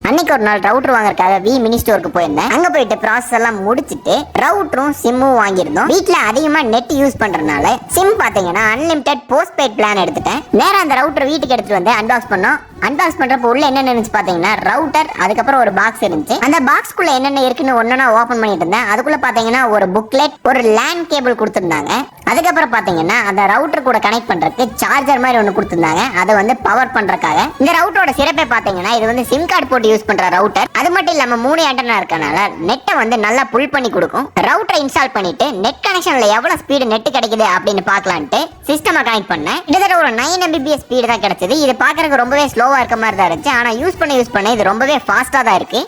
அன்னைக்கு ஒரு நாள் ரவுட்டர் வாங்குறதுக்காக வி மினி ஸ்டோருக்கு போயிருந்தேன். அங்க போயிட்டு ப்ராசஸ் எல்லாம் முடிச்சிட்டு ரவுட்டரும் சிம்மும் வாங்கியிருந்தோம். வீட்ல அதிகமா நெட் யூஸ் பண்றதுனால சிம் பாத்தீங்கன்னா அன்லிமிடெட் போஸ்ட் பெய்ட் பிளான் எடுத்துட்டேன். நேரா அந்த ரவுட்டர் வீட்டுக்கு எடுத்துட்டு வந்து அன்பாக்ஸ் பண்ணோம். அன்பாக்ஸ் பண்றப்ப உள்ள என்ன இருந்துச்சு பாத்தீங்கன்னா ரவுட்டர், அதுக்கப்புறம் ஒரு பாக்ஸ் இருந்துச்சு. அந்த பாக்ஸ்க்குள்ள என்னென்ன இருக்குன்னு ஒன்னொன்னா ஓபன் பண்ணிட்டு இருந்தேன். அதுக்குள்ள பாத்தீங்கன்னா ஒரு புக்லெட், ஒரு லேண்ட் கேபிள் கொடுத்திருந்தாங்க. அதுக்கப்புறம் பாத்தீங்கன்னா அந்த ரவுட்டர் கூட கனெக்ட் பண்றதுக்கு சார்ஜர் மாதிரி ஒன்னு கொடுத்திருந்தாங்க. அதை வந்து பவர் பண்றதுக்காக. இந்த ரவுட்டரோட சிறப்பே பாத்தீங்கன்னா இது வந்து சிம் கார்டு போட்டு யூஸ் பண்ற ரவுட்டர். அது மட்டும் இல்லாம 3 ஆண்டனா இருக்கனால நெட்டை வந்து நல்லா புல் பண்ணி கொடுக்கும். ரவுட்டரை இன்ஸ்டால் பண்ணிட்டு நெட் கனெக்ஷன்ல எவ்வளவு ஸ்பீடு நெட் கிடைக்குது அப்படின்னு பார்க்கலான்ட்டு சிஸ்டமா கனெக்ட் பண்ணேன். கிட்டத்தட்ட ஒரு 9 Mbps ஸ்பீடு தான் கிடைச்சது. இது பாக்குறதுக்கு ரொம்பவே ஸ்லோவா இருக்க மாதிரி தான் இருந்துச்சு. ஆனா யூஸ் பண்ண இது ரொம்பவே ஃபாஸ்டா தான் இருக்கு.